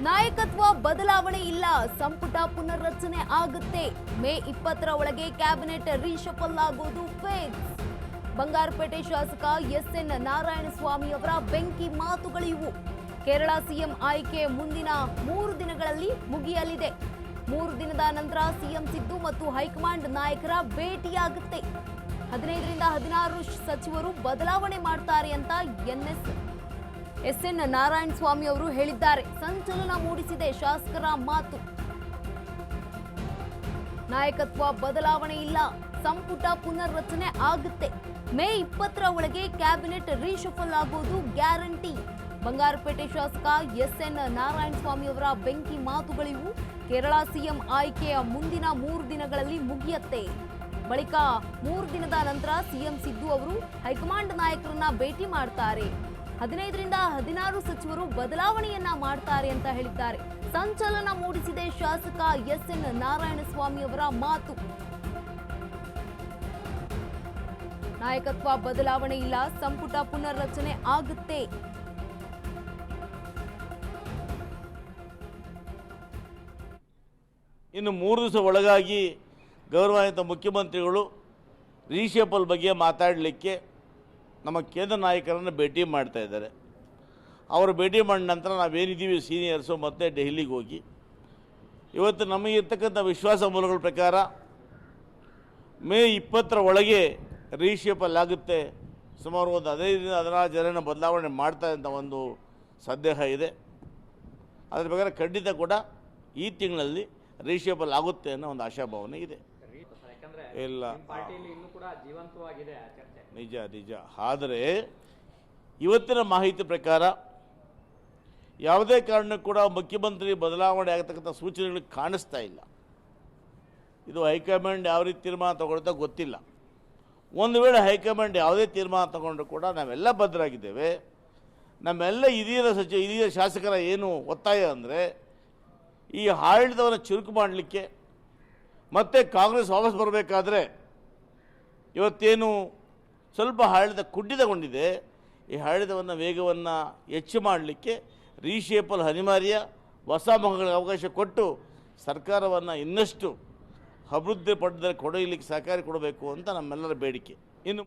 ನಾಯಕತ್ವ ಬದಲಾವಣೆ ಇಲ್ಲ, ಸಂಪುಟ ಪುನರ್ರಚನೆ ಆಗುತ್ತೆ. ಮೇ 20ರ ಒಳಗೆ ಕ್ಯಾಬಿನೆಟ್ ರೀಶಫಲ್ ಆಗೋದು ಫಿಕ್ಸ್. ಬಂಗಾರಪೇಟೆ ಶಾಸಕ ಎಸ್ಎನ್ ನಾರಾಯಣಸ್ವಾಮಿ ಅವರ ಬೆಂಕಿ ಮಾತುಗಳಿವು. ಕೇರಳ ಸಿಎಂ ಆಯ್ಕೆ ಮುಂದಿನ 3 ದಿನಗಳಲ್ಲಿ ಮುಗಿಯಲಿದೆ. 3 ದಿನದ ನಂತರ ಸಿಎಂ ಸಿದ್ದು ಮತ್ತು ಹೈಕಮಾಂಡ್ ನಾಯಕರ ಭೇಟಿಯಾಗುತ್ತೆ. 15ರಿಂದ 16 ಸಚಿವರು ಬದಲಾವಣೆ ಮಾಡ್ತಾರೆ ಅಂತ ಎಸ್ಎನ್ ನಾರಾಯಣಸ್ವಾಮಿ ಅವರು ಹೇಳಿದ್ದಾರೆ. ಸಂಚಲನ ಮೂಡಿಸಿದೆ ಶಾಸಕರ ಮಾತು. ನಾಯಕತ್ವ ಬದಲಾವಣೆ ಇಲ್ಲ, ಸಂಪುಟ ಪುನರ್ರಚನೆ ಆಗುತ್ತೆ. ಮೇ 20ರ ಒಳಗೆ ಕ್ಯಾಬಿನೆಟ್ ರೀಶಫಲ್ ಆಗೋದು ಗ್ಯಾರಂಟಿ. ಬಂಗಾರಪೇಟೆ ಶಾಸಕ ಎಸ್ಎನ್ ನಾರಾಯಣಸ್ವಾಮಿ ಅವರ ಬೆಂಕಿ ಮಾತುಗಳಿವು. ಕೇರಳ ಸಿಎಂ ಆಯ್ಕೆಯ ಮುಂದಿನ 3 ದಿನಗಳಲ್ಲಿ ಮುಗಿಯುತ್ತೆ. ಬಳಿಕ 3 ದಿನದ ನಂತರ ಸಿಎಂ ಸಿದ್ದು ಅವರು ಹೈಕಮಾಂಡ್ ನಾಯಕರನ್ನ ಭೇಟಿ ಮಾಡ್ತಾರೆ. 15ರಿಂದ 16 ಸಚಿವರು ಬದಲಾವಣೆಯನ್ನ ಮಾಡ್ತಾರೆ ಅಂತ ಹೇಳಿದ್ದಾರೆ. ಸಂಚಲನ ಮೂಡಿಸಿದೆ ಶಾಸಕ ಎಸ್ಎನ್ ನಾರಾಯಣಸ್ವಾಮಿ ಅವರ ಮಾತು. ನಾಯಕತ್ವ ಬದಲಾವಣೆ ಇಲ್ಲ, ಸಂಪುಟ ಪುನರ್ರಚನೆ ಆಗುತ್ತೆ. ಇನ್ನು 3 ದಿವಸ ಒಳಗಾಗಿ ಗೌರವಾನ್ವಿತ ಮುಖ್ಯಮಂತ್ರಿಗಳು ರೀಶಫಲ್ ಬಗ್ಗೆ ಮಾತಾಡಲಿಕ್ಕೆ ನಮ್ಮ ಕೇಂದ್ರ ನಾಯಕರನ್ನು ಭೇಟಿ ಮಾಡ್ತಾ ಇದ್ದಾರೆ. ಅವರು ಭೇಟಿ ಮಾಡಿದ ನಂತರ ನಾವೇನಿದ್ದೀವಿ ಸೀನಿಯರ್ಸು ಮತ್ತೆ ದೆಹಲಿಗೆ ಹೋಗಿ ಇವತ್ತು ನಮಗಿರ್ತಕ್ಕಂಥ ವಿಶ್ವಾಸ ಮೂಲಗಳ ಪ್ರಕಾರ ಮೇ 20ರ ಒಳಗೆ ರೀಶಫಲ್ ಆಗುತ್ತೆ. ಸುಮಾರು ಒಂದು 15ರಿಂದ 16 ಜನನ ಬದಲಾವಣೆ ಮಾಡ್ತಾರೆ ಅಂತ ಒಂದು ಸಂದೇಹ ಇದೆ. ಅದರ ಪ್ರಕಾರ ಖಂಡಿತ ಕೂಡ ಈ ತಿಂಗಳಲ್ಲಿ ರೀಶಫಲ್ ಆಗುತ್ತೆ ಅನ್ನೋ ಒಂದು ಆಶಾಭಾವನೆ ಇದೆ. ಇಲ್ಲ, ನಿಜ ನಿಜ. ಆದರೆ ಇವತ್ತಿನ ಮಾಹಿತಿ ಪ್ರಕಾರ ಯಾವುದೇ ಕಾರಣಕ್ಕೂ ಕೂಡ ಮುಖ್ಯಮಂತ್ರಿ ಬದಲಾವಣೆ ಆಗತಕ್ಕಂಥ ಸೂಚನೆಗಳು ಕಾಣಿಸ್ತಾ ಇಲ್ಲ. ಇದು ಹೈಕಮಾಂಡ್ ಯಾವ ರೀತಿ ತೀರ್ಮಾನ ತಗೊಳ್ತಾ ಗೊತ್ತಿಲ್ಲ. ಒಂದು ವೇಳೆ ಹೈಕಮಾಂಡ್ ಯಾವುದೇ ತೀರ್ಮಾನ ತಗೊಂಡ್ರು ಕೂಡ ನಾವೆಲ್ಲ ಬದ್ಧರಾಗಿದ್ದೇವೆ. ನಮ್ಮೆಲ್ಲ ಹಿರಿಯ ಶಾಸಕರ ಏನು ಒತ್ತಾಯ ಅಂದರೆ ಈ ಆಡಳಿತವನ್ನು ಚುರುಕು ಮಾಡಲಿಕ್ಕೆ ಮತ್ತೆ ಕಾಂಗ್ರೆಸ್ ವಾಪಸ್ ಬರಬೇಕಾದ್ರೆ ಇವತ್ತೇನು ಸ್ವಲ್ಪ ಆಡಳಿತ ಕುಂಠಿತಗೊಂಡಿದೆ, ಈ ಆಡಳಿತವನ್ನು ವೇಗವನ್ನು ಹೆಚ್ಚು ಮಾಡಲಿಕ್ಕೆ ರೀಶಫಲ್ ಅನಿವಾರ್ಯ. ಹೊಸ ಮುಖಗಳಿಗೆ ಅವಕಾಶ ಕೊಟ್ಟು ಸರ್ಕಾರವನ್ನು ಇನ್ನಷ್ಟು ಅಭಿವೃದ್ಧಿ ಪಡೆದಲ್ಲಿ ಕೊಡಲಿಕ್ಕೆ ಸಹಕಾರಿ ಕೊಡಬೇಕು ಅಂತ ನಮ್ಮೆಲ್ಲರ ಬೇಡಿಕೆ. ಇನ್ನು